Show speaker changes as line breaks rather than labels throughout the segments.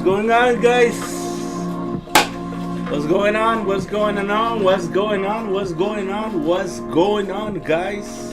going on, guys? What's going on? What's going on? What's going on? What's going on? What's going on, guys?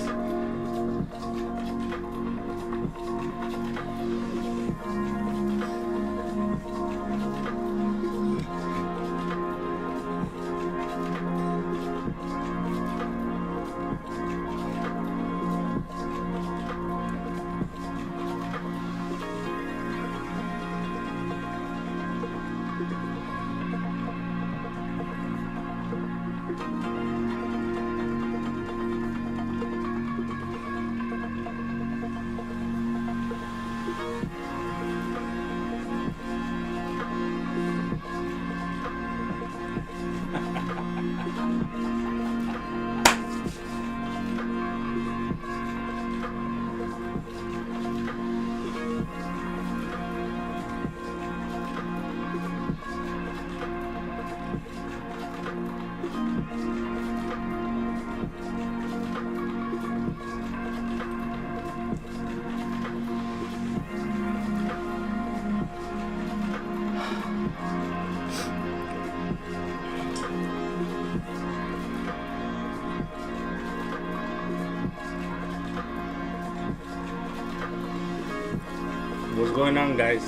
What's going on, guys?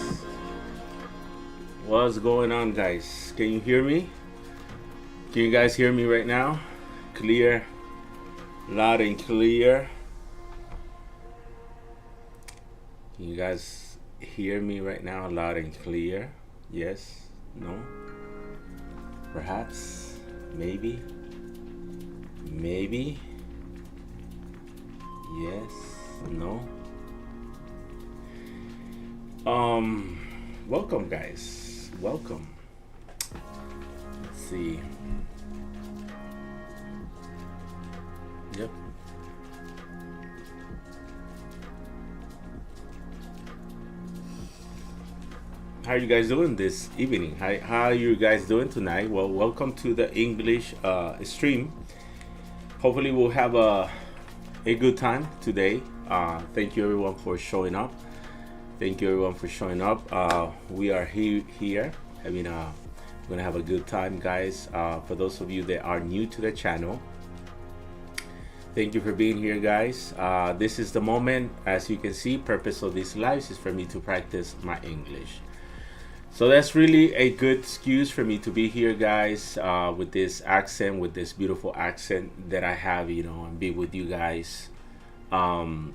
What's going on, guys? Can you hear me? Can you guys hear me right now? Clear, loud and clear. Can you guys hear me right now, loud and clear? Yes? No? Perhaps? Maybe? Maybe? Yes? No? Welcome, guys. Welcome. Let's see. Yep. How are you guys doing this evening? How are you guys doing tonight? Well, welcome to the English stream. Hopefully we'll have a good time today. Thank you everyone for showing up. Thank you everyone for showing up. We are here. I mean, we're gonna have a good time, guys. For those of you that are new to the channel, thank you for being here, guys. This is the moment, as you can see, purpose of these lives is for me to practice my English. So that's really a good excuse for me to be here, guys, with this accent, with this beautiful accent that I have, you know, and be with you guys.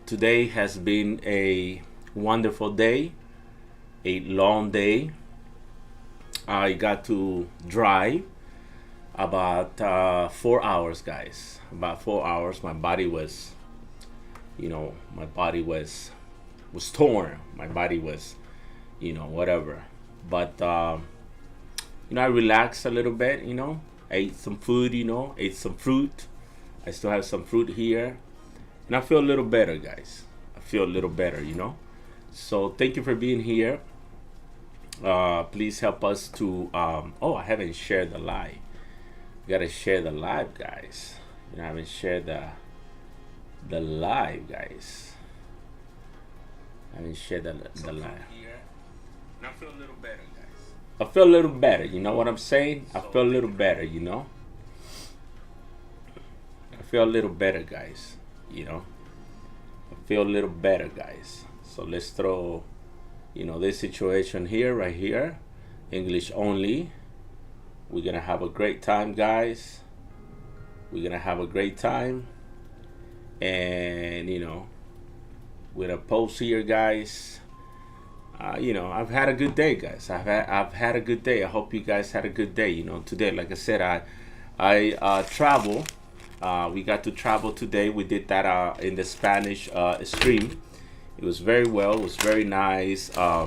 Today has been a wonderful day, a long day. I got to drive about 4 hours, guys. About 4 hours. My body was, you know, my body was torn. My body was, you know, whatever. But you know, I relaxed a little bit. You know, I ate some food. You know, ate some fruit. I still have some fruit here, and I feel a little better, guys. I feel a little better. You know. So thank you for being here. Please help us to oh, I haven't shared the live. You gotta share the live, guys. You know, I haven't shared the live, guys. I haven't shared the live. And I feel a little better, guys. I feel a little better, you know what I'm saying? I feel a little better, you know. I feel a little better, guys. You know. I feel a little better, guys. So let's throw, you know, this situation here, right here, English only. We're gonna have a great time, guys. We're gonna have a great time. And, you know, with a post here, guys. You know, I've had a good day, guys. I've had a good day. I hope you guys had a good day. You know, today, like I said, I travel. We got to travel today. We did that in the Spanish stream. It was very well. It was very nice. I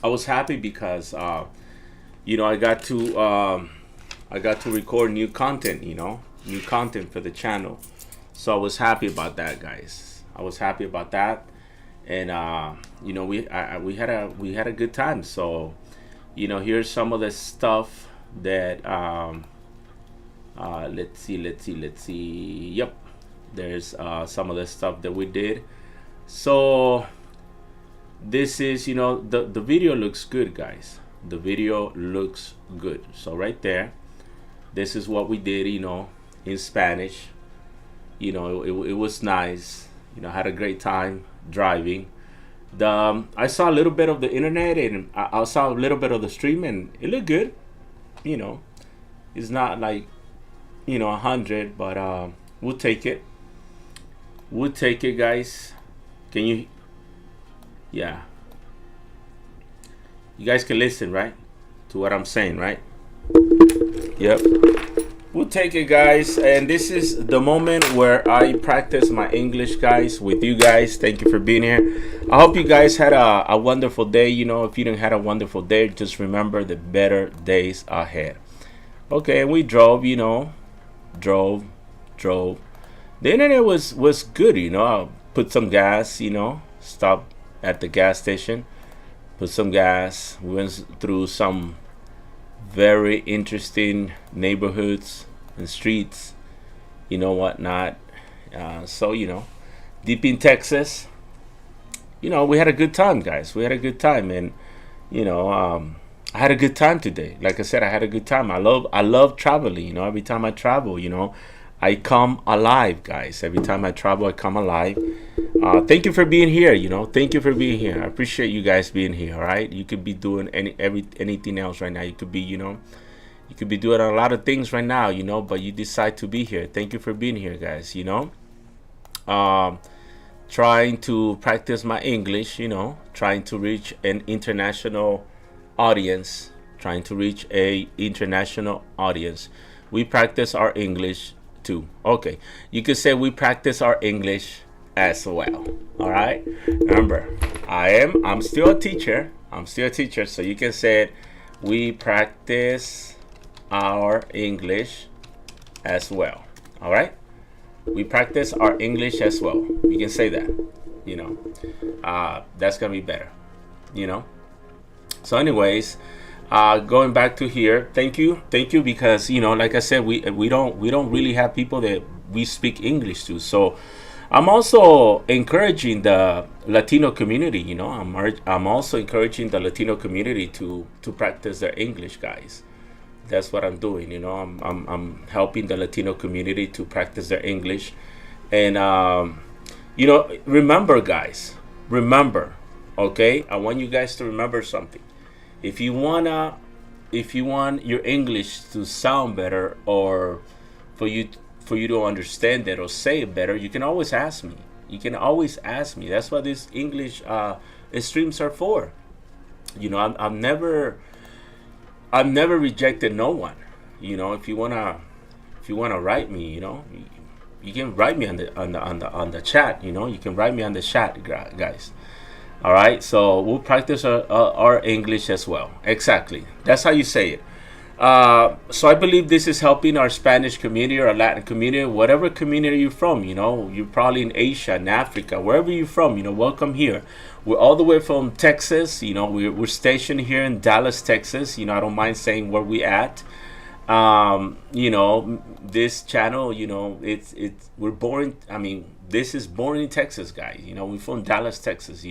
was happy because you know, I got to record new content. You know, new content for the channel. So I was happy about that, guys. I was happy about that, and you know, we had a good time. So, you know, here's some of the stuff that let's see. Yep, there's some of the stuff that we did. So this is, the video looks good, guys. The video looks good. So right there, this is what we did, in Spanish. It was nice. I had a great time driving. I saw a little bit of the internet, and I saw a little bit of the stream, and it looked good. It's not like 100, but we'll take it. We'll take it, guys. Can you? Yeah. You guys can listen, right, to what I'm saying, right? Yep. We'll take it, guys. And this is the moment where I practice my English, guys, with you guys. Thank you for being here. I hope you guys had a wonderful day. If you didn't have a wonderful day, just remember the better days ahead. Okay, and we drove, drove. The internet was good, I put some gas, stopped at the gas station, put some gas. We went through some very interesting neighborhoods and streets, whatnot. So, deep in Texas, we had a good time, guys. We had a good time, and I had a good time today. Like I said, I had a good time. I love traveling. Every time I travel, I come alive, guys. Every time I travel, I come alive. Thank you for being here. Thank you for being here. I appreciate you guys being here. All right, you could be doing anything else right now. You could be, you could be doing a lot of things right now, but you decide to be here. Thank you for being here, guys. Trying to practice my English. Trying to reach an international audience. Trying to reach a international audience. We practice our English too. Okay, you could say we practice our English as well. All right, remember, I'm still a teacher. So you can say it, we practice our English as well. All right, we practice our English as well. You can say that. That's gonna be better. So anyways, going back to here, thank you, because like I said, we don't really have people that we speak English to. So I'm also encouraging the Latino community. I'm also encouraging the Latino community to practice their English, guys. That's what I'm doing. I'm helping the Latino community to practice their English. And remember, guys, okay, I want you guys to remember something. If you want your English to sound better, or for you to understand it or say it better, you can always ask me. That's what these English streams are for. I've never rejected no one. If you wanna write me, you can write me on the chat. You can write me on the chat, guys. All right, so we'll practice our English as well. Exactly, that's how you say it. So I believe this is helping our Spanish community or Latin community, whatever community you're from. You're probably in Asia, in Africa, wherever you're from. Welcome here. We're all the way from Texas. We're stationed here in Dallas, Texas. I don't mind saying where we at. This channel, we're born. This is born in Texas, guys. We're from Dallas, Texas.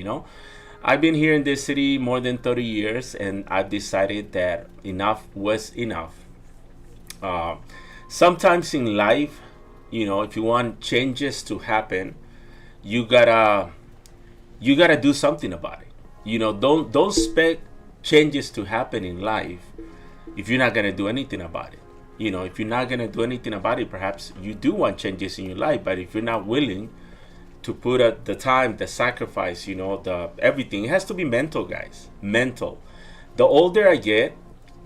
I've been here in this city more than 30 years, and I've decided that enough was enough. Sometimes in life, if you want changes to happen, you gotta do something about it. Don't expect changes to happen in life if you're not gonna do anything about it. If you're not gonna do anything about it, perhaps you do want changes in your life, but if you're not willing to put the time, the sacrifice, the everything, it has to be mental, guys. Mental. The older I get,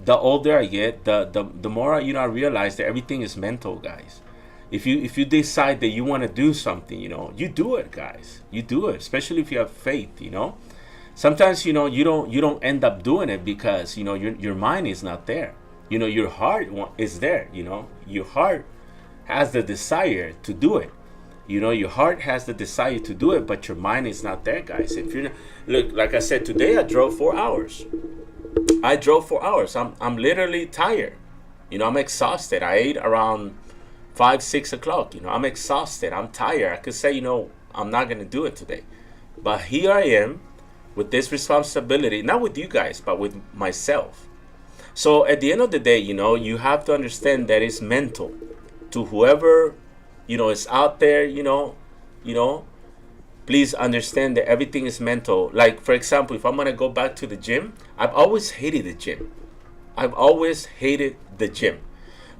the more I realize that everything is mental, guys. If you decide that you want to do something, you do it, guys. You do it, especially if you have faith. Sometimes you don't end up doing it because your mind is not there. Your heart is there. Your heart has the desire to do it. Your heart has the desire to do it, but your mind is not there, guys. If you're not, look, like I said, today I drove 4 hours. I'm literally tired. I'm exhausted. I ate around 5-6 o'clock. I'm exhausted. I'm tired. I could say, I'm not gonna do it today, but here I am, with this responsibility, not with you guys, but with myself. So at the end of the day, you have to understand that it's mental. To whoever, is out there, you know, please understand that everything is mental. Like, for example, if I'm going to go back to the gym, I've always hated the gym. I've always hated the gym.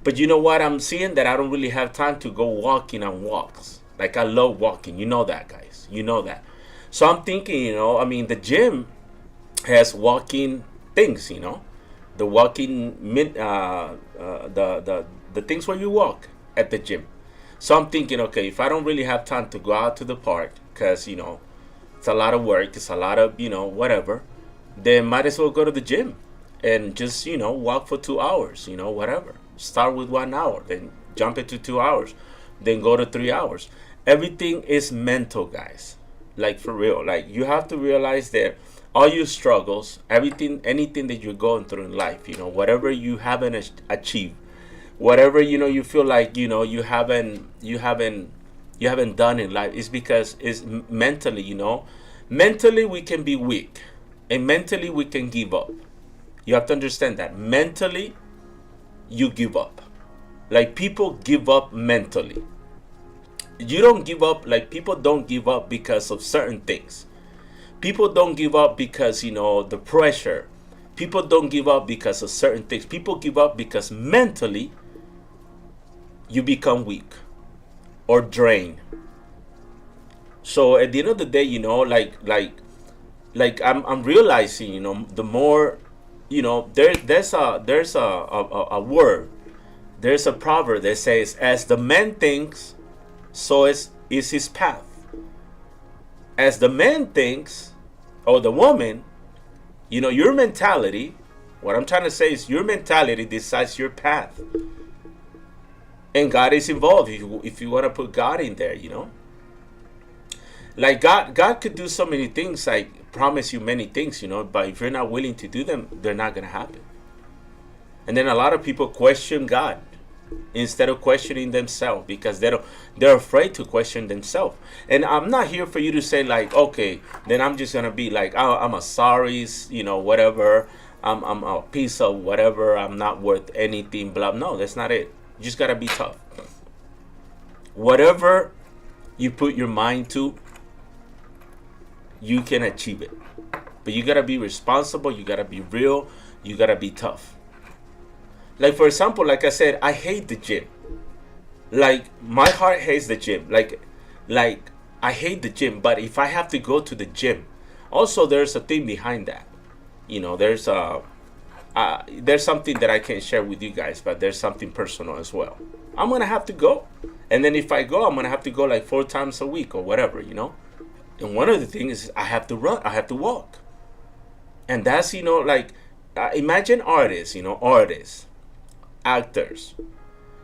But you know what? I'm seeing that I don't really have time to go walking on walks. Like, I love walking. You know that, guys. You know that. So I'm thinking, the gym has walking things, the walking, the things where you walk at the gym. So I'm thinking, okay, if I don't really have time to go out to the park, because, it's a lot of work, it's a lot of, whatever, then might as well go to the gym and just, walk for 2 hours, whatever. Start with 1 hour, then jump into 2 hours, then go to 3 hours. Everything is mental, guys. Like, for real. Like, you have to realize that all your struggles, anything that you're going through in life, whatever you haven't achieved, whatever you feel like you haven't done in life, is because it's mentally. Mentally we can be weak, and mentally we can give up. You have to understand that mentally you give up. Like, people give up mentally. You don't give up. Like, people don't give up because of certain things. People don't give up because the pressure. People don't give up because of certain things. People give up because mentally you become weak or drained. So at the end of the day, like I'm realizing, the more, there's a word, there's a proverb that says, as the man thinks, so is his path. As the man thinks, or the woman, your mentality, what I'm trying to say is your mentality decides your path. And God is involved if you want to put God in there, Like, God could do so many things, like promise you many things, but if you're not willing to do them, they're not going to happen. And then a lot of people question God instead of questioning themselves, because they're afraid to question themselves. And I'm not here for you to say, like, okay, then I'm just going to be like, oh, I'm a sorry, whatever. I'm a piece of whatever. I'm not worth anything, blah. No, that's not it. You just got to be tough. Whatever you put your mind to, you can achieve it. But you got to be responsible. You got to be real. You got to be tough. Like, for example, like I said, I hate the gym. Like, my heart hates the gym. Like I hate the gym. But if I have to go to the gym, also there's a thing behind that. There's something that I can share with you guys, but there's something personal as well. I'm going to have to go. And then if I go, I'm going to have to go like 4 times a week or whatever, And one of the things is I have to run. I have to walk. And that's, imagine artists, actors.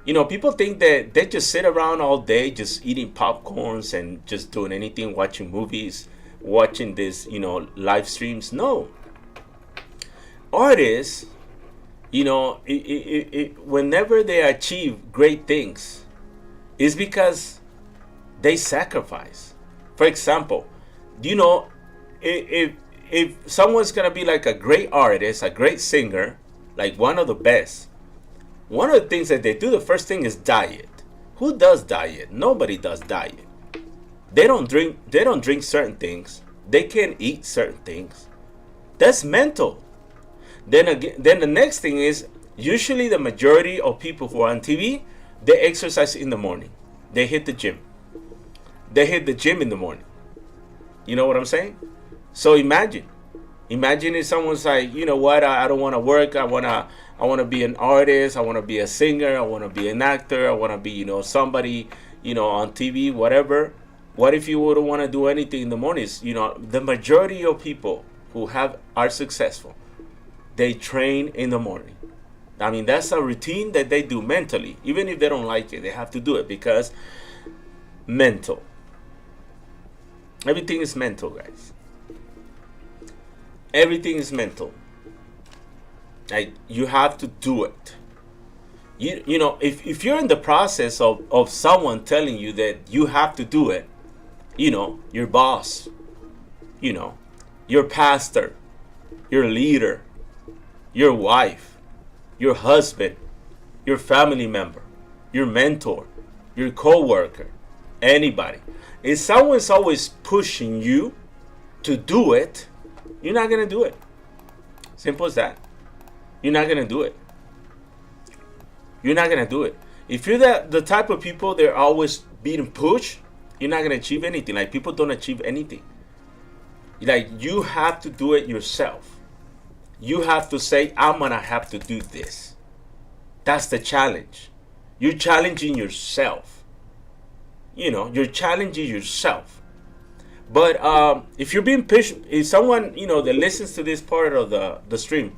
People think that they just sit around all day just eating popcorns and just doing anything, watching movies, watching this, live streams. No. Artists, whenever they achieve great things, it's because they sacrifice. For example, if someone's gonna be like a great artist, a great singer, like one of the best, one of the things that they do, the first thing is diet. Who does diet? Nobody does diet. They don't drink certain things. They can't eat certain things. That's mental. Then the next thing is, usually the majority of people who are on TV, they exercise in the morning. They hit the gym. They hit the gym in the morning. You know what I'm saying? So imagine if someone's like, you know what, I don't want to work. I want to be an artist. I want to be a singer. I want to be an actor. I want to be, somebody, on TV, whatever. What if you wouldn't want to do anything in the mornings? The majority of people who are successful, they train in the morning. I mean, that's a routine that they do mentally. Even if they don't like it, they have to do it because mental. Everything is mental, guys. Everything is mental. Like, you have to do it. If you're in the process of someone telling you that you have to do it, your boss, your pastor, your leader, your wife, your husband, your family member, your mentor, your co-worker, anybody. If someone's always pushing you to do it, you're not gonna do it. Simple as that. You're not gonna do it. You're not gonna do it. If you're the type of people that are always being pushed, you're not gonna achieve anything. Like, people don't achieve anything. Like, you have to do it yourself. You have to say, I'm gonna have to do this. That's the challenge. You're challenging yourself. You're challenging yourself. But if you're being pushed, if someone that listens to this part of the stream,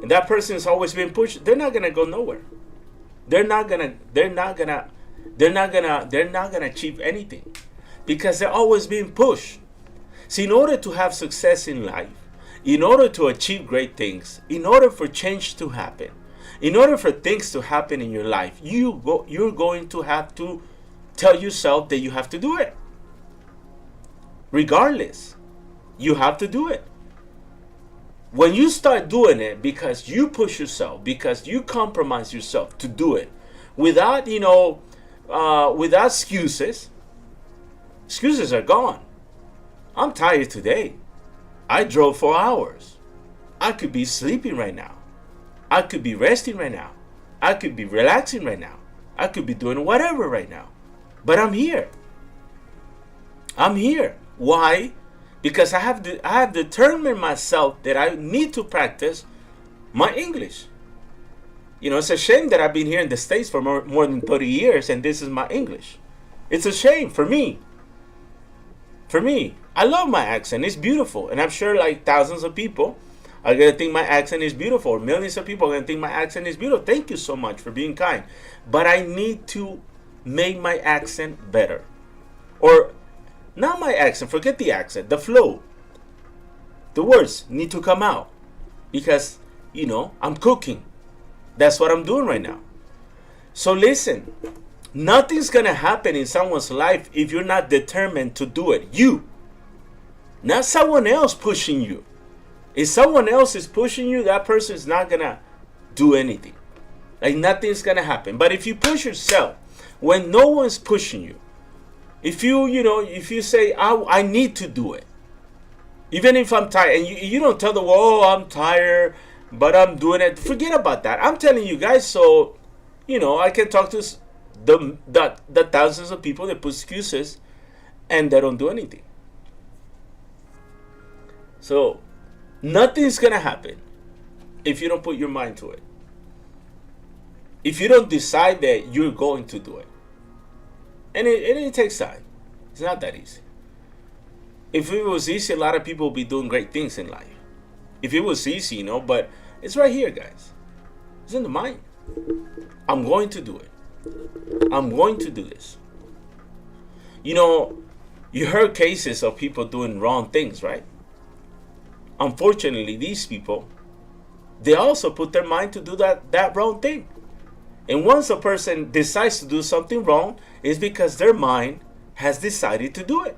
and that person is always being pushed, they're not gonna go nowhere. They're not gonna achieve anything, because they're always being pushed. So in order to have success in life, in order to achieve great things, in order for change to happen, in order for things to happen in your life, you're going to have to tell yourself that you have to do it. Regardless, you have to do it. When you start doing it because you push yourself, because you compromise yourself to do it, without without excuses are gone. I'm tired today. I drove 4 hours. I could be sleeping right now. I could be resting right now. I could be relaxing right now. I could be doing whatever right now. But I'm here. I'm here. Why? Because I have determined myself that I need to practice my English. It's a shame that I've been here in the States for more than 30 years and this is my English. It's a shame for me. For me, I love my accent. It's beautiful. And I'm sure like thousands of people are going to think my accent is beautiful. Or millions of people are going to think my accent is beautiful. Thank you so much for being kind. But I need to make my accent better. Or not my accent, forget the accent, the flow. The words need to come out. Because, I'm cooking. That's what I'm doing right now. So listen, nothing's going to happen in someone's life if you're not determined to do it. You. Not someone else pushing you. If someone else is pushing you, that person is not going to do anything. Like, nothing's going to happen. But if you push yourself, when no one's pushing you, if you say, I need to do it, even if I'm tired, and you don't tell the world, oh, I'm tired, but I'm doing it. Forget about that. I'm telling you guys, so, I can talk to the thousands of people that put excuses and they don't do anything. So, nothing's going to happen if you don't put your mind to it. If you don't decide that you're going to do it. And it takes time. It's not that easy. If it was easy, a lot of people would be doing great things in life. If it was easy, but it's right here, guys. It's in the mind. I'm going to do it. I'm going to do this. You heard cases of people doing wrong things, right? Unfortunately, these people, they also put their mind to do that wrong thing. And once a person decides to do something wrong, it's because their mind has decided to do it.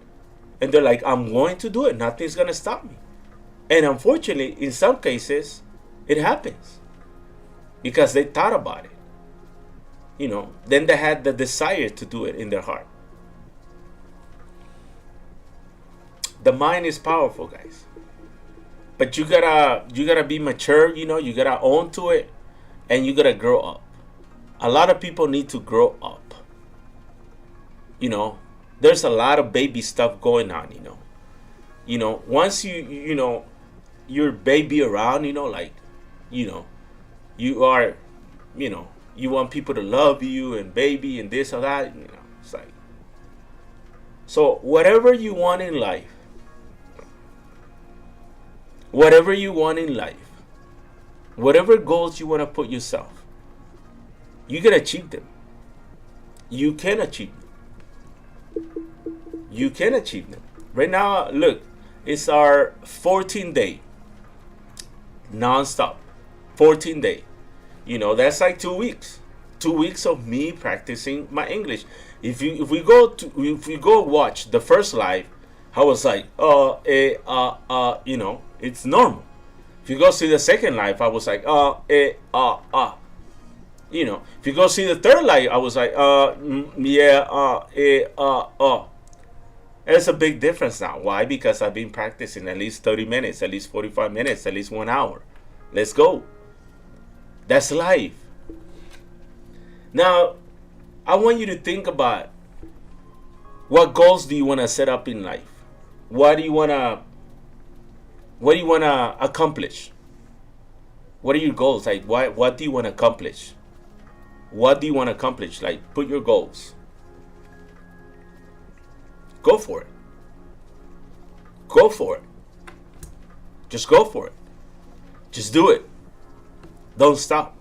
And they're like, I'm going to do it. Nothing's going to stop me. And unfortunately, in some cases, it happens. Because they thought about it. Then they had the desire to do it in their heart. The mind is powerful, guys. But you gotta be mature, you gotta own to it, and you gotta grow up. A lot of people need to grow up. There's a lot of baby stuff going on, Once you're baby around, you are, you want people to love you and baby and this or that, it's like. So whatever you want in life, whatever goals you want to put yourself, you can achieve them. You can achieve them. You can achieve them. Right now, look, it's our 14th day. Non-stop. 14 day. That's like 2 weeks. 2 weeks of me practicing my English. If we go watch the first live, I was like, it's normal. If you go see the second life, I was like, If you go see the third life, I was like, There's a big difference now. Why? Because I've been practicing at least 30 minutes, at least 45 minutes, at least 1 hour. Let's go. That's life. Now, I want you to think about, what goals do you want to set up in life? What do you want to accomplish? What are your goals? Like, what do you want to accomplish? What do you want to accomplish? Like, put your goals. Go for it. Go for it. Just go for it. Just do it. Don't stop.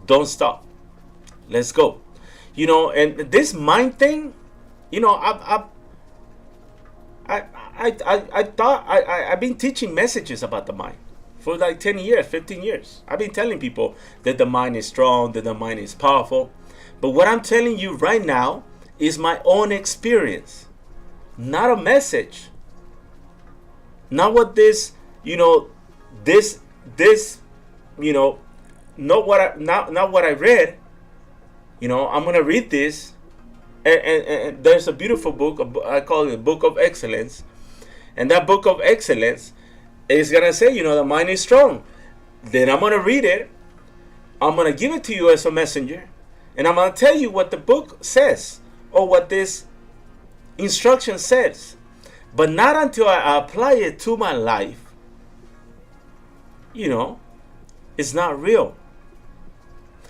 Don't stop. Let's go. And this mind thing, I've been teaching messages about the mind for like 10 years, 15 years. I've been telling people that the mind is strong, that the mind is powerful. But what I'm telling you right now is my own experience, not a message. Not what this, not what I read. I'm gonna read this, and there's a beautiful book. I call it a Book of Excellence, and that Book of Excellence is gonna say, the mind is strong. Then I'm gonna read it. I'm gonna give it to you as a messenger, and I'm gonna tell you what the book says or what this instruction says. But not until I apply it to my life, it's not real.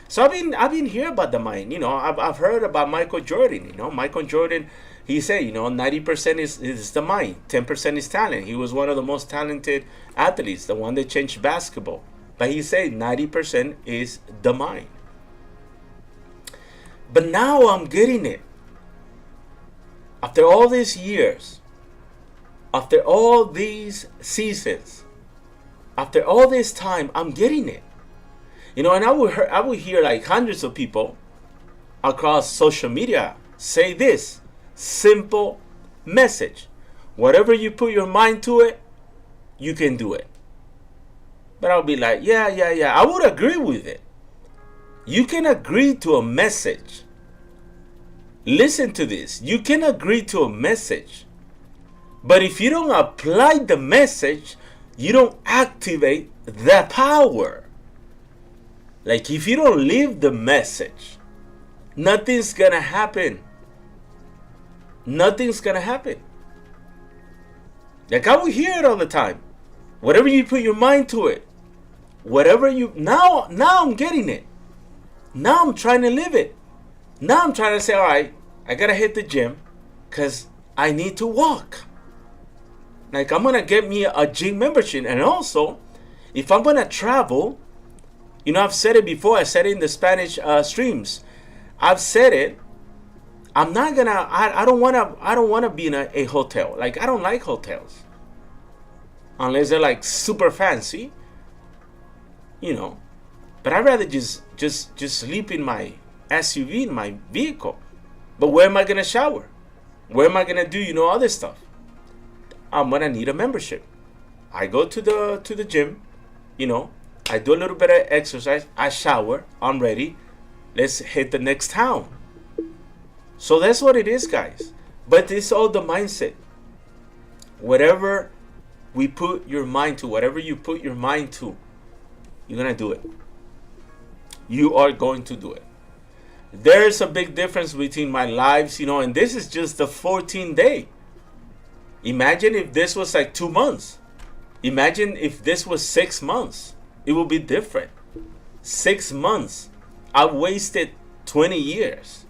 So I've been hearing about the mind. I've heard about Michael Jordan. Michael Jordan, he said, 90% is the mind, 10% is talent. He was one of the most talented athletes, the one that changed basketball. But he said 90% is the mind. But now I'm getting it. After all these years, after all these seasons, after all this time, I'm getting it. And I would hear like hundreds of people across social media say this simple message: whatever you put your mind to it, you can do it. But I'll be like, yeah. I would agree with it. You can agree to a message. Listen to this. You can agree to a message. But if you don't apply the message, you don't activate the power. Like, if you don't live the message, nothing's gonna happen. Nothing's gonna happen. Like, I will hear it all the time. Whatever you put your mind to it, now I'm getting it. Now I'm trying to live it. Now I'm trying to say, all right, I gotta hit the gym because I need to walk. Like, I'm gonna get me a gym membership. And also, if I'm gonna travel, I've said it before. I said it in the Spanish streams. I've said it. I'm not gonna. I don't wanna be in a hotel. Like, I don't like hotels, unless they're like super fancy. But I'd rather just sleep in my SUV, in my vehicle. But where am I gonna shower? Where am I gonna do other stuff? I'm gonna need a membership. I go to the gym. I do a little bit of exercise. I shower. I'm ready. Let's hit the next town. So that's what it is, guys. But it's all the mindset. Whatever we put your mind to, whatever you put your mind to, you're going to do it. You are going to do it. There's a big difference between my lives, and this is just the 14th day. Imagine if this was like 2 months. Imagine if this was 6 months. It will be different. 6 months. I wasted 20 years.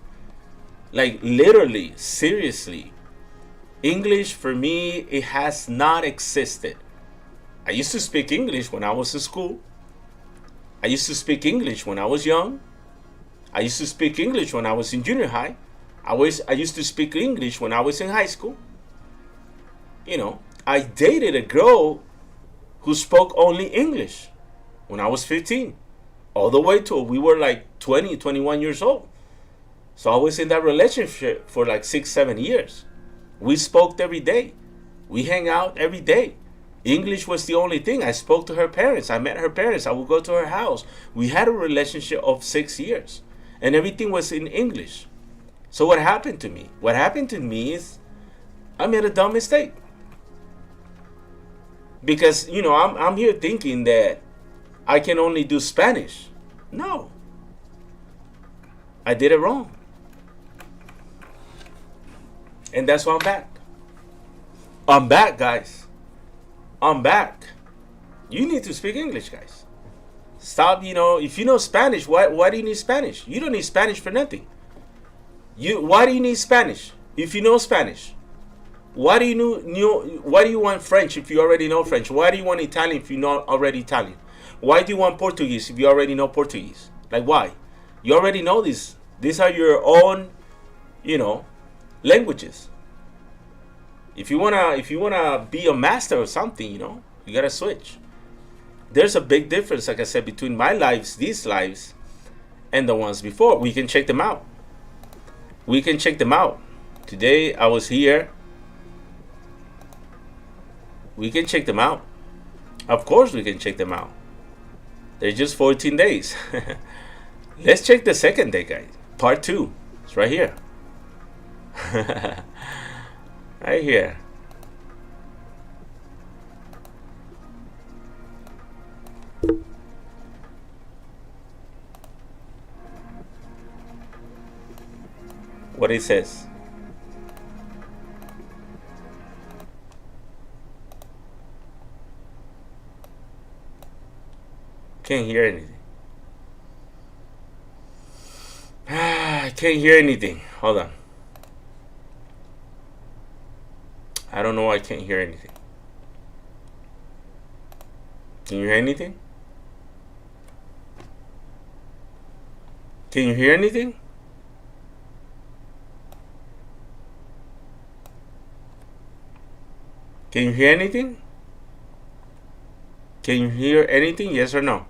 Like, literally, seriously. English, for me, it has not existed. I used to speak English when I was in school. I used to speak English when I was young. I used to speak English when I was in junior high. I used to speak English when I was in high school. I dated a girl who spoke only English when I was 15, all the way till we were like 20, 21 years old. So I was in that relationship for like 6, 7 years. We spoke every day. We hang out every day. English was the only thing. I spoke to her parents. I met her parents. I would go to her house. We had a relationship of 6 years, and everything was in English. So what happened to me? What happened to me is I made a dumb mistake. Because, I'm here thinking that I can only do Spanish. No. I did it wrong. And that's why I'm back. I'm back, guys. I'm back. You need to speak English, guys. Stop, if you know Spanish, why do you need Spanish? You don't need Spanish for nothing. Why do you need Spanish if you know Spanish? Why do you want French if you already know French? Why do you want Italian if you know already Italian? Why do you want Portuguese if you already know Portuguese? Like, why? You already know this. These are your own, languages. If you wanna be a master of something, you gotta switch. There's a big difference, like I said, between my lives, these lives, and the ones before. We can check them out. Today I was here. We can check them out. Of course we can check them out. They're just 14 days. Let's check the second day, guys. Part 2. It's right here. Right here. What it says. Can't hear anything. I can't hear anything. Hold on. I don't know why I can't hear anything. Can you hear anything? Can you hear anything? Can you hear anything? Can you hear anything? Yes or no?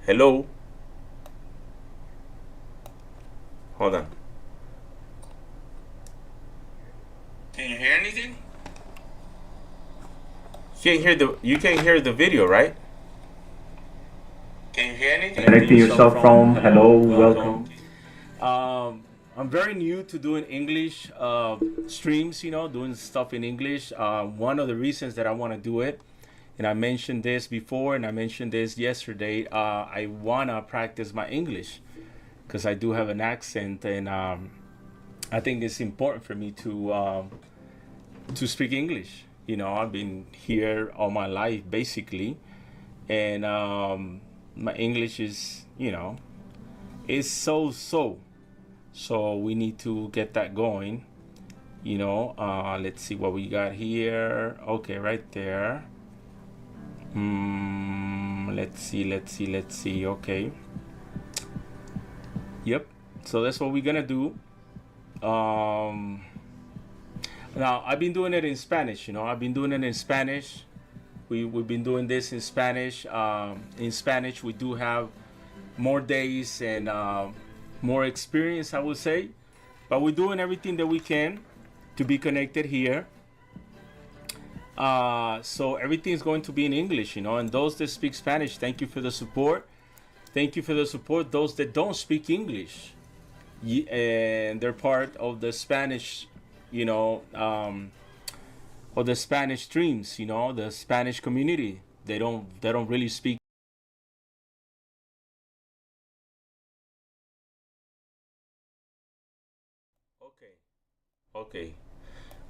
Hello? Hold on. Can you hear anything? You can't hear the video, right? Can you hear anything?
Connecting yourself from. Hello, welcome.
I'm very new to doing English streams, doing stuff in English. One of the reasons that I want to do it, and I mentioned this before and I mentioned this yesterday, I want to practice my English because I do have an accent, and I think it's important for me to speak English. I've been here all my life, basically, and my English is, is so. So we need to get that going. Let's see what we got here. Okay, right there. Let's see. Okay. Yep. So that's what we're gonna do. Now I've been doing it in Spanish. I've been doing it in Spanish. We've been doing this in Spanish. In Spanish, we do have more days and more experience, I would say, but we're doing everything that we can to be connected here. So everything's going to be in English, and those that speak Spanish, thank you for the support. Thank you for the support. Those that don't speak English, and they're part of the Spanish, of the Spanish streams, the Spanish community. They don't really speak.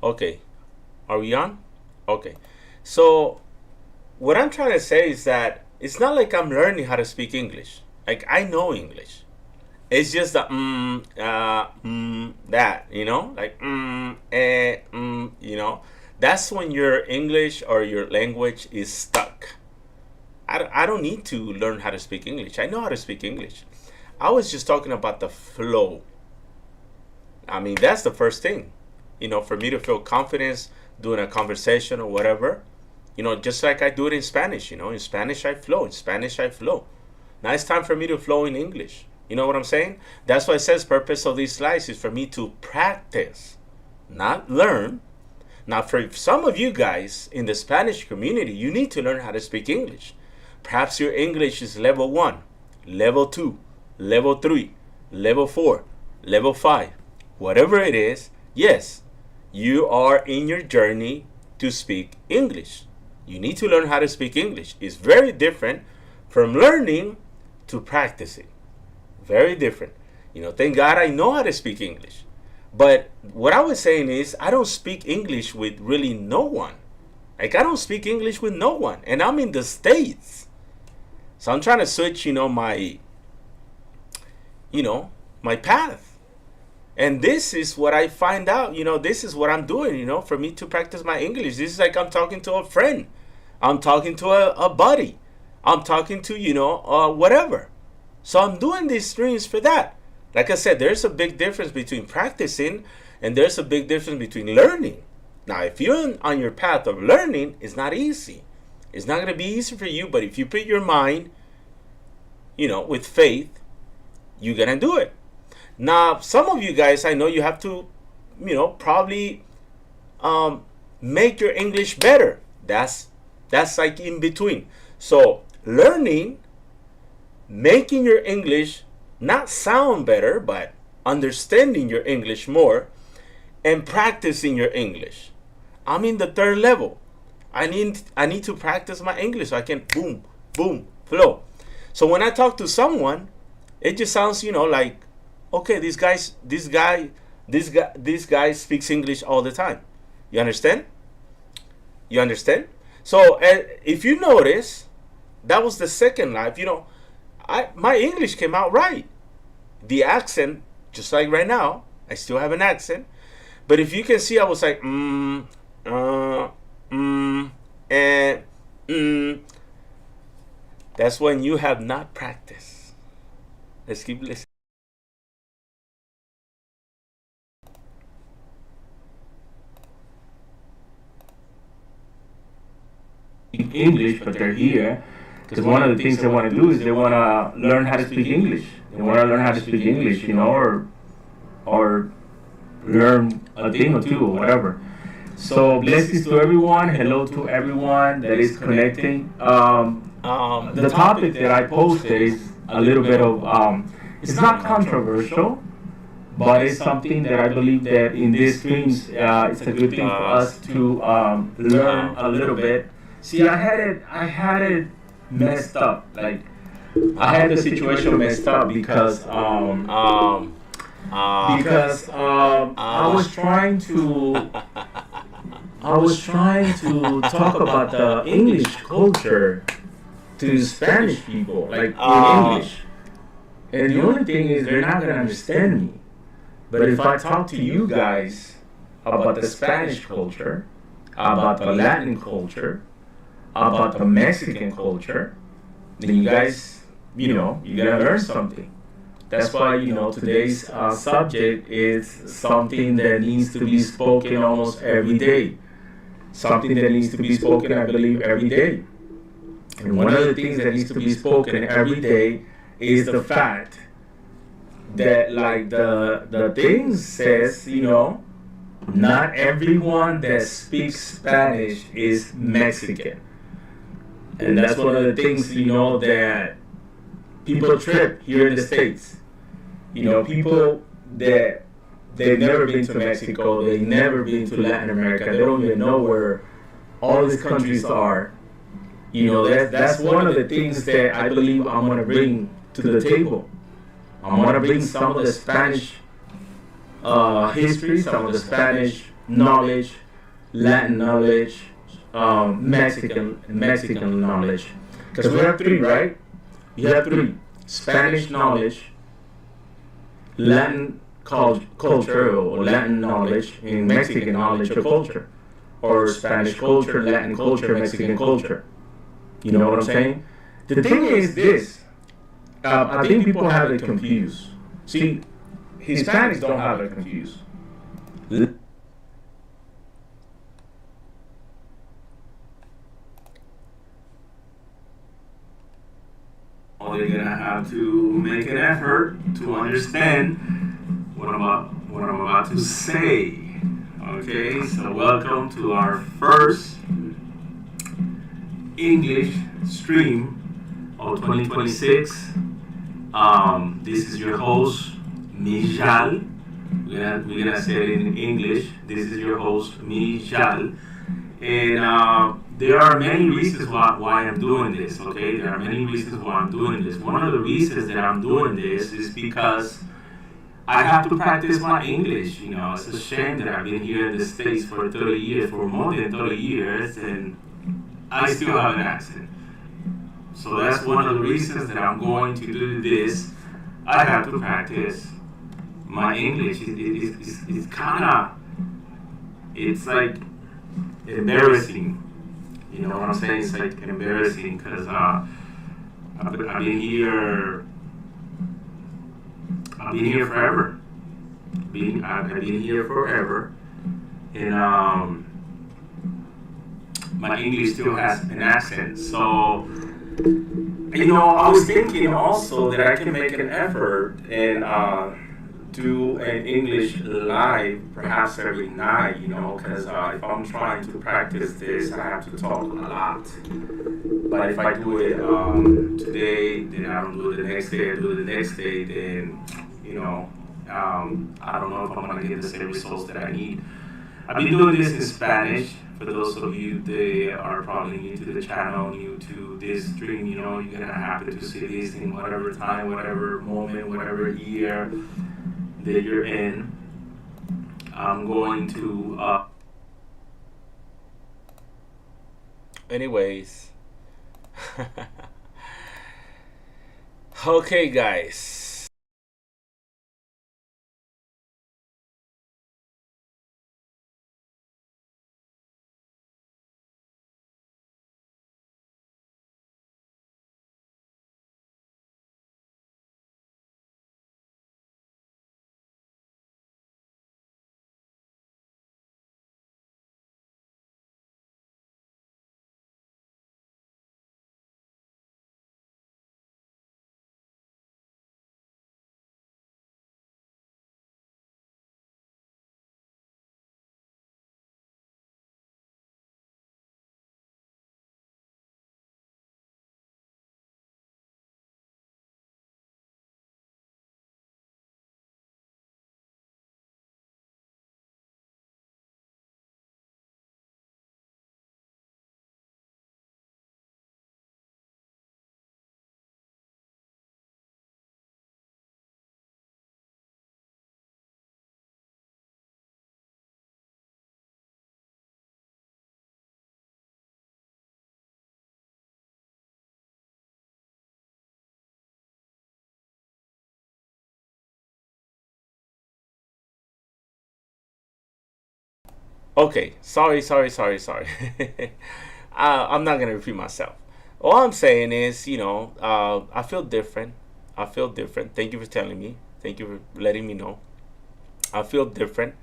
Okay. Are we on? Okay. So what I'm trying to say is that it's not like I'm learning how to speak English. Like, I know English. It's just the that, like That's when your English or your language is stuck. I don't need to learn how to speak English. I know how to speak English. I was just talking about the flow. I mean, that's the first thing. For me to feel confidence doing a conversation or whatever, just like I do it in Spanish. In Spanish I flow. Now it's time for me to flow in English. You know what I'm saying? That's why it says purpose of these slides is for me to practice, not learn. Now, for some of you guys in the Spanish community, you need to learn how to speak English. Perhaps your English is level 1, level 2, level 3, level 4, level 5. Whatever it is, yes, you are in your journey to speak English. You need to learn how to speak English. It's very different from learning to practicing. Very different. Thank God I know how to speak English. But what I was saying is I don't speak English with really no one. Like, I don't speak English with no one. And I'm in the States. So I'm trying to switch, my path. And this is what I find out, this is what I'm doing, for me to practice my English. This is like I'm talking to a friend. I'm talking to a buddy. I'm talking to, whatever. So I'm doing these streams for that. Like I said, there's a big difference between practicing and there's a big difference between learning. Now, if you're on your path of learning, it's not easy. It's not going to be easy for you, but if you put your mind, with faith, you're going to do it. Now, some of you guys, I know you have to, probably make your English better. That's like in between. So learning, making your English not sound better, but understanding your English more, and practicing your English. I'm in the third level. I need to practice my English so I can boom, boom, flow. So when I talk to someone, it just sounds, like, okay, this guy speaks English all the time. You understand? You understand? So if you notice, that was the second live. My English came out right. The accent, just like right now, I still have an accent. But if you can see, I was like, That's when you have not practiced. Let's keep listening.
English, but they're here because one of the things they want to do is they want to learn how to speak English. They want to learn how to speak English, or learn a thing or two or whatever. So blessings to everyone. Hello to everyone that is connecting. The topic that I posted is a little bit of it's not controversial, but it's something that I believe that in these streams it's a good thing for us to learn a little bit. See, I had it messed up. Like, I had the situation messed up because I was trying to talk about the English culture to Spanish people, like in English. And the only thing is, they're not gonna understand me. But if I talk to you guys about the Spanish culture, about the Latin culture, about the Mexican culture, then you guys, you're gonna learn something. That's why, today's subject is something that needs to be spoken almost every day. Something that needs to be spoken, I believe, every day. And one of the things that needs to be spoken every day is the fact that, like the thing says, not everyone that speaks Spanish is Mexican. And that's one of the things, that people trip here in the States. People that they've never been to Mexico, they've never been to Latin America, they don't even know where all these countries are. That's one of the things that I believe I'm going to bring to the table. I'm going to bring some of the Spanish history, some of the Spanish knowledge, Latin knowledge, Mexican knowledge. Because we have three, right? You have three: Spanish knowledge, Latin culture or Latin knowledge, and Mexican knowledge or culture, or Spanish culture, Latin culture, Mexican culture. You know what I'm saying? The thing is this. I think people have it confused. See, Hispanics don't have it confused.
you're gonna have to make an effort to understand what I'm about to say. Okay, so welcome to our first English stream of 2026. This is your host, Mijal. We're gonna say it in English. This is your host, Mijal. And there are many reasons why I'm doing this, okay? There are many reasons why I'm doing this. One of the reasons that I'm doing this is because I have to practice my English. You know, it's a shame that I've been here in the States for 30 years, for more than 30 years, and I still have an accent. So that's one of the reasons that I'm going to do this. I have to practice my English. It's kind of, it's like embarrassing. You know what I'm saying? It's like embarrassing because I've been here. I've been here forever. I've been here forever, and my English still has an accent. So, you know, I was thinking also that I can make an effort and do an English live perhaps every night, you know, because if I'm trying to practice this, I have to talk a lot. But if I do it today, then I don't do it the next day, I do it the next day, then, you know, I don't know if I'm going to get the same results that I need. I've been doing this in Spanish. For those of you that are probably new to the channel, new to this stream, you know, you're going to happen to see this in whatever time, whatever moment, whatever year that you're in. I'm going to anyways. Okay, guys. Okay, sorry. I'm not gonna repeat myself. All I'm saying is, you know, I feel different. I feel different. Thank you for telling me. Thank you for letting me know. I feel different,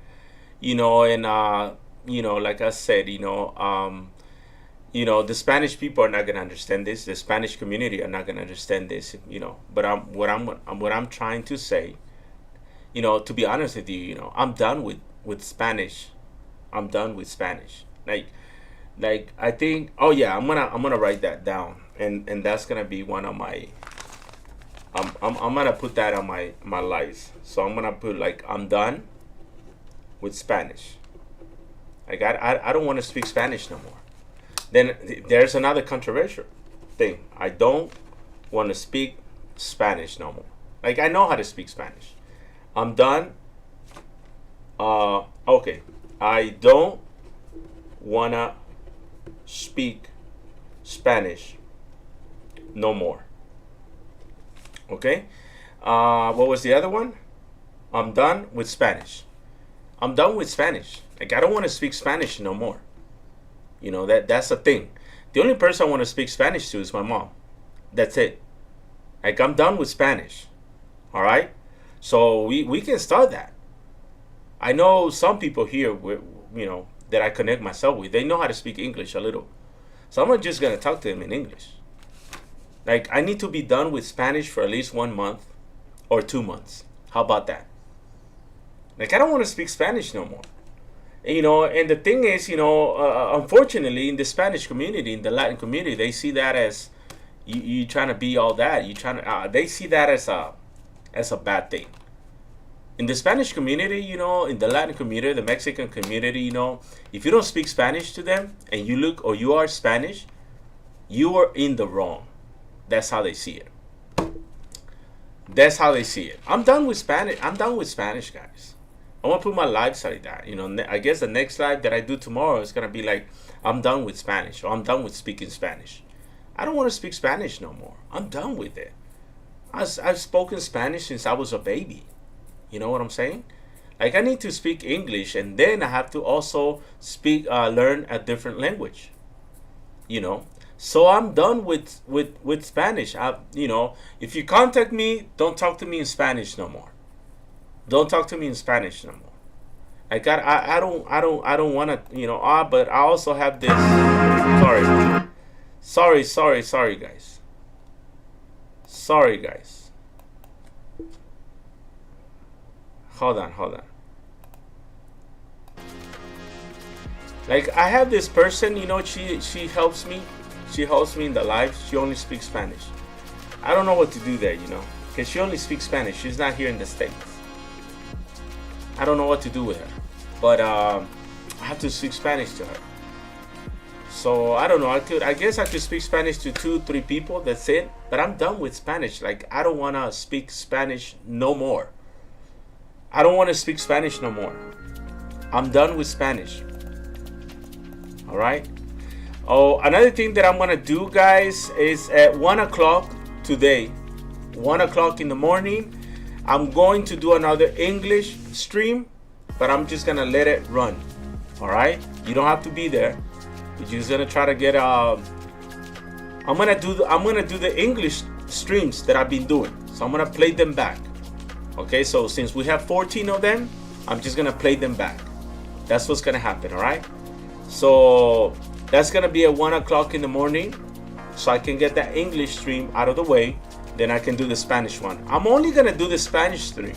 you know, and you know, like I said, you know, the Spanish people are not gonna understand this. The Spanish community are not gonna understand this, you know. But what I'm trying to say, you know, to be honest with you, you know, I'm done with Spanish. I'm done with Spanish. Like I think. Oh yeah, I'm gonna write that down, and that's gonna be one of my. I'm gonna put that on my lives. So I'm gonna put like I'm done with Spanish. Like I don't want to speak Spanish no more. Then there's another controversial thing. I don't want to speak Spanish no more. Like I know how to speak Spanish. I'm done. Okay. I don't wanna speak Spanish no more. Okay? What was the other one? I'm done with Spanish. I'm done with Spanish. Like I don't want to speak Spanish no more. You know, that's the thing. The only person I want to speak Spanish to is my mom. That's it. Like I'm done with Spanish. All right? So we can start that. I know some people here, you know, that I connect myself with. They know how to speak English a little, so I'm just gonna talk to them in English. Like, I need to be done with Spanish for at least 1 month or 2 months. How about that? Like, I don't want to speak Spanish no more. And the thing is, unfortunately, in the Spanish community, in the Latin community, they see that as you trying to be all that. They see that as a bad thing. In the Spanish community, in the Latin community, the Mexican community, if you don't speak Spanish to them and you are Spanish, you are in the wrong. That's how they see it. That's how they see it. I'm done with Spanish. I'm done with Spanish, guys. I want to put my lives like that. I guess the next live that I do tomorrow is going to be like, I'm done with Spanish, or I'm done with speaking Spanish. I don't want to speak Spanish no more. I'm done with it. I've spoken Spanish since I was a baby. You know what I'm saying? Like, I need to speak English, and then I have to also learn a different language. So I'm done with Spanish. If you contact me, don't talk to me in Spanish no more. Don't talk to me in Spanish no more. I don't want to, but I also have this. Sorry, guys. Sorry, guys. Hold on. Like, I have this person, she helps me. She helps me in the live. She only speaks Spanish. I don't know what to do there, because she only speaks Spanish. She's not here in the States. I don't know what to do with her, but I have to speak Spanish to her. So I don't know. I guess I could speak Spanish to 2-3 people. That's it. But I'm done with Spanish. Like, I don't want to speak Spanish no more. I don't want to speak Spanish no more. I'm done with Spanish. All right. Oh, another thing that I'm going to do, guys, is at 1 o'clock today, 1 o'clock in the morning, I'm going to do another English stream, but I'm just going to let it run. All right. You don't have to be there. We're just going to try to get, I'm going to do the English streams that I've been doing. So I'm going to play them back. Okay. So since we have 14 of them, I'm just going to play them back. That's what's going to happen. All right. So that's going to be at 1 o'clock in the morning, so I can get that English stream out of the way. Then I can do the Spanish one. I'm only going to do the Spanish stream.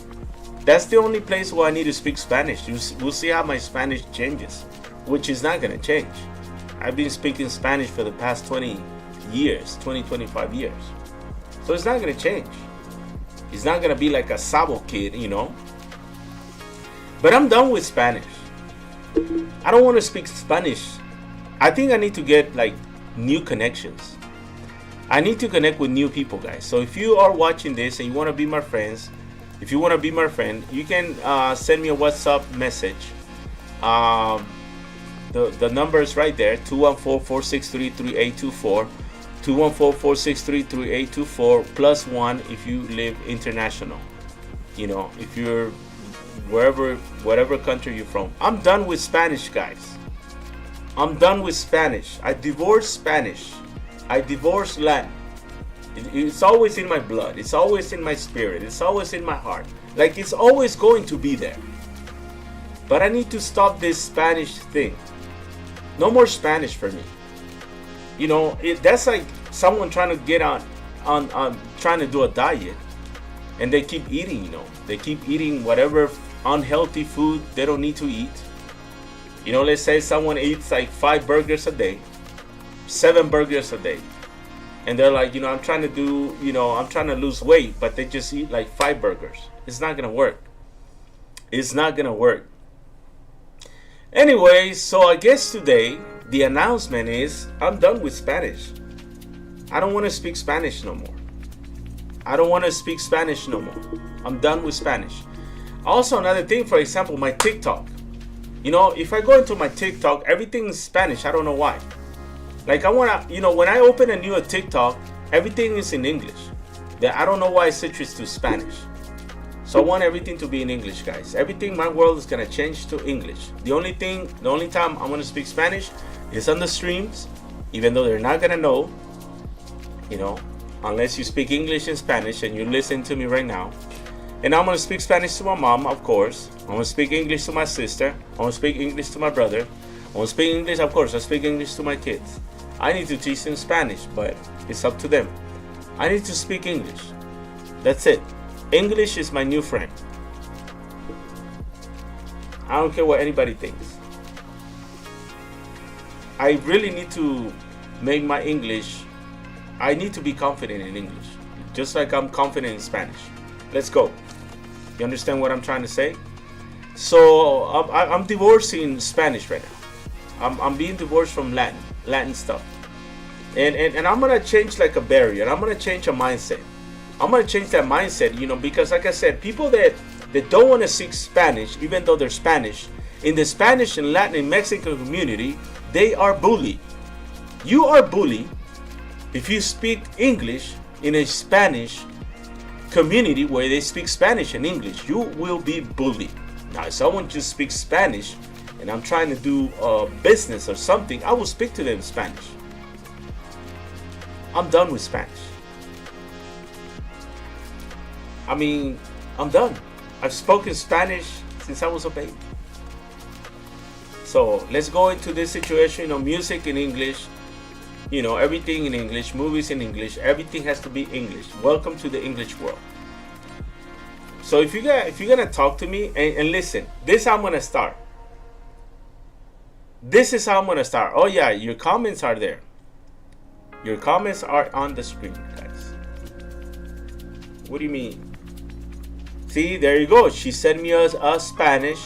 That's the only place where I need to speak Spanish. We'll see how my Spanish changes, which is not going to change. I've been speaking Spanish for the past 25 years. So it's not going to change. It's not going to be like a Sabo kid, But I'm done with Spanish. I don't want to speak Spanish. I think I need to get like new connections. I need to connect with new people, guys. So if you are watching this and you want to be my friends, if you want to be my friend, you can send me a WhatsApp message. The number is right there, 214-463-3824. 214-463-3824 +1 if you live international. If you're whatever country you're from. I'm done with Spanish, guys. I'm done with Spanish. I divorced Spanish. I divorced Latin. It's always in my blood. It's always in my spirit. It's always in my heart. Like, it's always going to be there. But I need to stop this Spanish thing. No more Spanish for me. That's like someone trying to get on trying to do a diet, and they keep eating. They keep eating whatever unhealthy food they don't need to eat. Let's say someone eats like 5 burgers a day, 7 burgers a day, and they're like, I'm trying to lose weight, but they just eat like 5 burgers. It's not gonna work. It's not gonna work. Anyway, so I guess today the announcement is I'm done with Spanish. I don't want to speak Spanish no more. I don't want to speak Spanish no more. I'm done with Spanish. Also, another thing, for example, my TikTok. If I go into my TikTok, everything is Spanish. I don't know why. Like, I want to, when I open a new TikTok, everything is in English. I don't know why I switched to Spanish. So I want everything to be in English, guys. Everything, my world is going to change to English. The only time I'm going to speak Spanish is on the streams, even though they're not going to know, unless you speak English and Spanish and you listen to me right now. And I'm going to speak Spanish to my mom, of course. I'm going to speak English to my sister. I'm going to speak English to my brother. I'm going to speak English, of course. I speak English to my kids. I need to teach them Spanish, but it's up to them. I need to speak English. That's it. English is my new friend. I don't care what anybody thinks. I really need to make my English, I need to be confident in English. Just like I'm confident in Spanish. Let's go. You understand what I'm trying to say? So I'm divorcing Spanish right now. I'm being divorced from Latin stuff. And I'm gonna change like a barrier. I'm gonna change a mindset. I'm gonna change that mindset, because like I said, people that don't want to speak Spanish, even though they're Spanish, in the Spanish and Latin and Mexican community, they are bullied. You are bullied if you speak English in a Spanish community where they speak Spanish and English. You will be bullied. Now, if someone just speaks Spanish and I'm trying to do business or something, I will speak to them in Spanish. I'm done with Spanish. I mean, I'm done. I've spoken Spanish since I was a baby. So let's go into this situation. music in English, everything in English, movies in English, everything has to be English. Welcome to the English world. So if you're gonna talk to me and listen, this is how I'm gonna start. This is how I'm gonna start. Oh yeah, your comments are there. Your comments are on the screen, guys. What do you mean? See, there you go. She sent me a Spanish,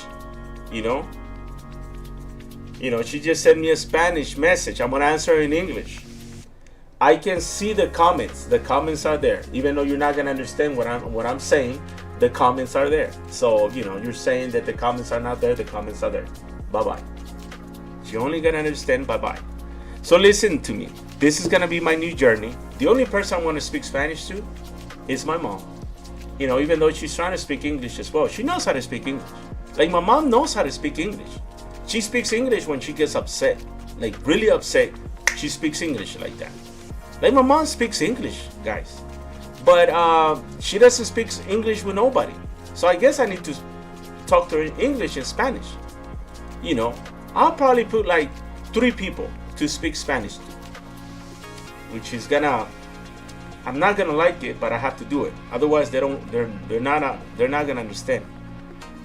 she just sent me a Spanish message. I'm gonna answer in English. I can see the comments. The comments are there. Even though you're not gonna understand what I'm saying, the comments are there. So, you're saying that the comments are not there, the comments are there. Bye-bye. You're only gonna understand bye-bye. So listen to me. This is gonna be my new journey. The only person I want to speak Spanish to is my mom. Even though she's trying to speak English as well. She knows how to speak English. Like, my mom knows how to speak English. She speaks English when she gets upset. Like, really upset. She speaks English like that. Like, my mom speaks English, guys. But she doesn't speak English with nobody. So I guess I need to talk to her in English and Spanish. I'll probably put like 3 people to speak Spanish to. Which is I'm not gonna like it, but I have to do it. Otherwise, they're not gonna understand.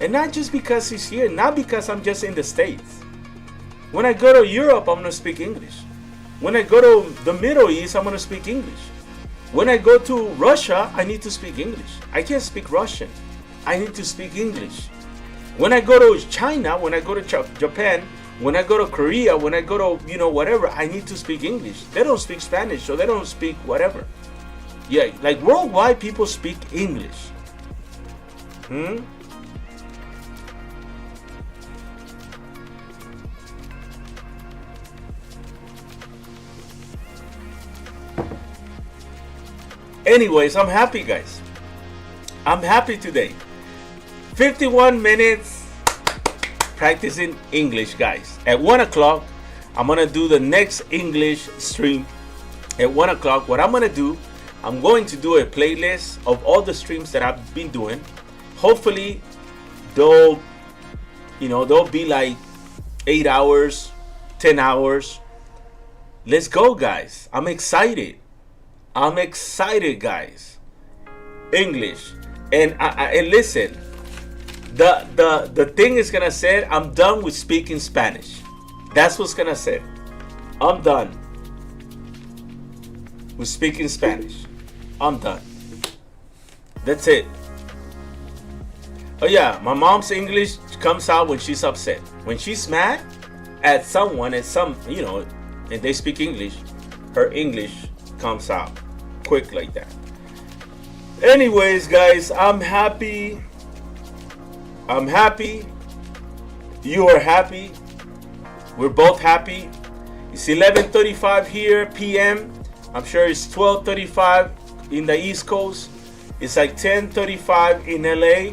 And not just because he's here, not because I'm just in the States. When I go to Europe, I'm gonna speak English. When I go to the Middle East, I'm gonna speak English. When I go to Russia, I need to speak English. I can't speak Russian. I need to speak English. When I go to China, when I go to Japan, when I go to Korea, when I go to, whatever, I need to speak English. They don't speak Spanish, so they don't speak whatever. Yeah, like worldwide, people speak English. Anyways, I'm happy, guys. I'm happy today. 51 minutes practicing English, guys. At 1 o'clock, I'm going to do the next English stream. At 1 o'clock, what I'm going to do, I'm going to do a playlist of all the streams that I've been doing. Hopefully, they'll be like 8 hours, 10 hours. Let's go, guys. I'm excited. I'm excited, guys. English. And listen, the thing is gonna say, I'm done with speaking Spanish. That's what's gonna say. I'm done with speaking Spanish. I'm done. That's it. Oh yeah, my mom's English comes out when she's upset. When she's mad at someone, and they speak English, her English comes out quick like that. Anyways, guys, I'm happy. I'm happy. You are happy. We're both happy. It's 11:35 here p.m. I'm sure it's 12:35 in the East Coast. It's like 10:35 in LA.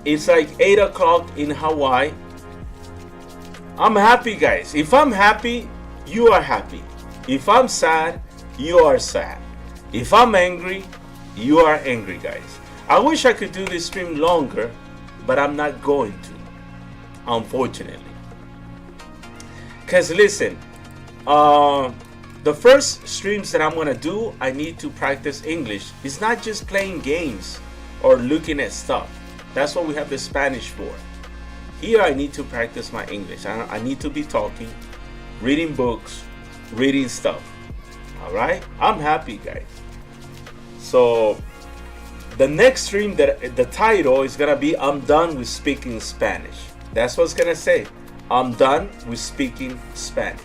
It's like 8 o'clock in Hawaii. I'm happy, guys. If I'm happy, you are happy. If I'm sad, you are sad. If I'm angry, you are angry, guys. I wish I could do this stream longer, but I'm not going to, unfortunately. Because listen, the first streams that I'm gonna do, I need to practice English. It's not just playing games or looking at stuff. That's what we have the Spanish for. Here I need to practice my English. I need to be talking, reading books, reading stuff. All right, I'm happy, guys. So the next stream, that the title is gonna be "I'm done with speaking Spanish." That's what it's gonna say. I'm done with speaking Spanish.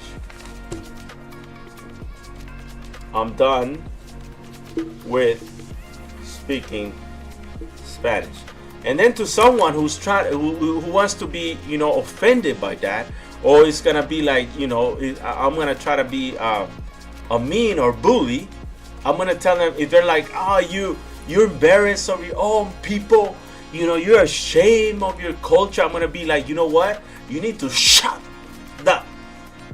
I'm done with speaking Spanish. And then to someone who's who wants to be, offended by that, or it's gonna be like, I'm gonna try to be a mean or bully. I'm gonna tell them, if they're like, you're embarrassed of your own people, you're ashamed of your culture. I'm gonna be like, you know what? You need to shut that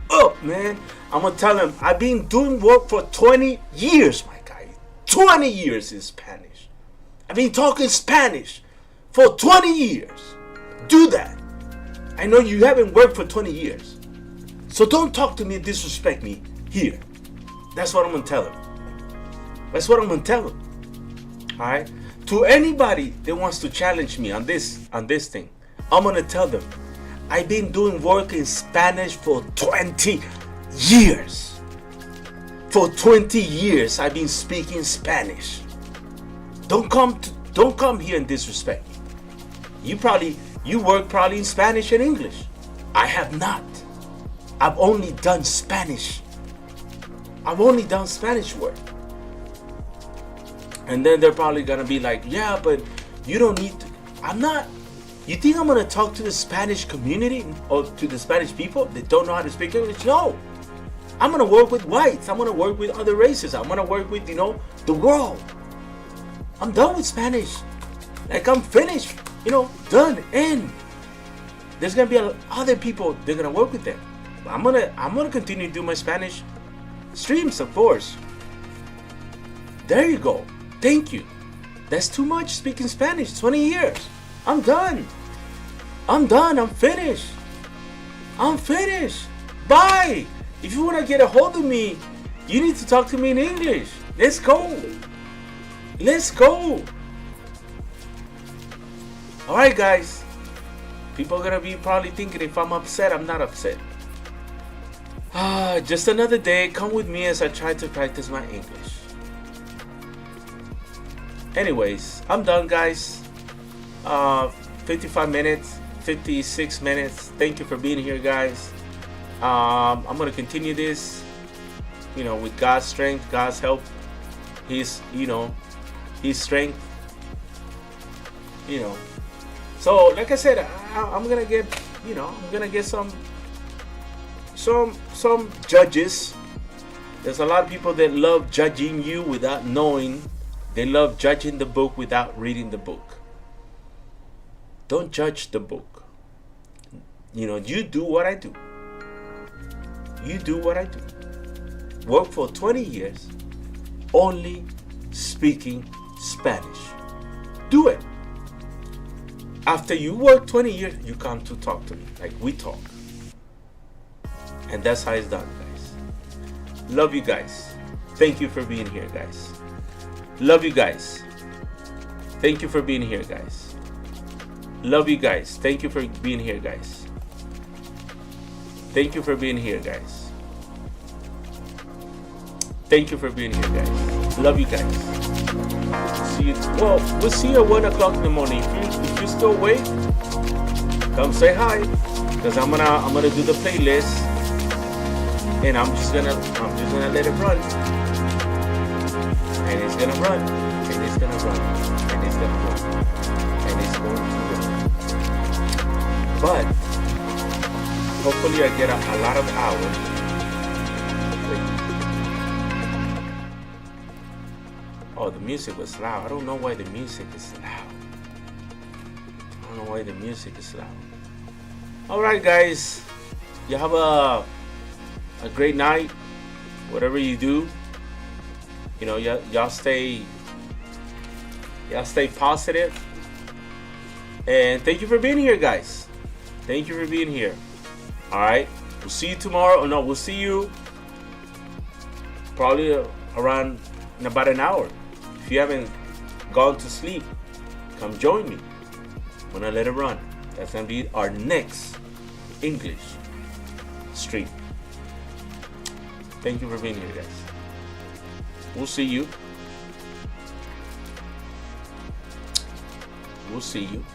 up, man. I'm gonna tell them, I've been doing work for 20 years, my guy. 20 years in Spanish. I've been talking Spanish for 20 years. Do that. I know you haven't worked for 20 years. So don't talk to me and disrespect me here. That's what I'm gonna tell them. That's what I'm gonna tell them. Alright? To anybody that wants to challenge me on this thing, I'm gonna tell them, I've been doing work in Spanish for 20 years. For 20 years I've been speaking Spanish. Don't come here and disrespect me. You work probably in Spanish and English. I have not. I've only done Spanish. I've only done Spanish work. And then they're probably gonna be like, yeah, but you don't need to. I'm not. You think I'm gonna talk to the Spanish community or to the Spanish people that don't know how to speak English? No. I'm gonna work with whites. I'm gonna work with other races. I'm gonna work with, the world. I'm done with Spanish. Like, I'm finished, done, end. There's gonna be other people, they're gonna work with them. But I'm gonna continue to do my Spanish streams, of course. There you go. Thank you. That's too much speaking Spanish. 20 years. I'm done. I'm finished. I'm finished. Bye. If you want to get a hold of me, you need to talk to me in English. Let's go. Let's go. Alright, guys. People are going to be probably thinking, if I'm upset, I'm not upset. Just another day. Come with me as I try to practice my English. Anyways, I'm done, guys. 55 minutes, 56 minutes. Thank you for being here, guys. I'm gonna continue this, with God's strength, God's help, His strength, So, like I said, I'm gonna get, some judges. There's a lot of people that love judging you without knowing. They love judging the book without reading the book. Don't judge the book. You do what I do. You do what I do. Work for 20 years, only speaking Spanish. Do it. After you work 20 years, you come to talk to me, like we talk. And that's how it's done, guys. Love you guys. Thank you for being here, guys. Love you guys. Thank you for being here, guys. Love you guys. Thank you for being here, guys. Thank you for being here, guys. Thank you for being here, guys. Love you guys. See you. Well, we'll see you at 1 o'clock in the morning. If you're still awake, come say hi. Because I'm gonna do the playlist, and I'm just gonna let it run. And it's gonna run. And it's gonna run. And it's gonna run. And it's going to run. But hopefully I get a lot of hours. Oh, the music was loud. I don't know why the music is loud. I don't know why the music is loud. Alright, guys. You have a great night. Whatever you do. Y'all stay positive. And thank you for being here, guys. Thank you for being here. Alright. We'll see you tomorrow. Oh, no, we'll see you probably around in about an hour. If you haven't gone to sleep, come join me when I let it run. That's gonna be our next English stream. Thank you for being here, guys. We'll see you. We'll see you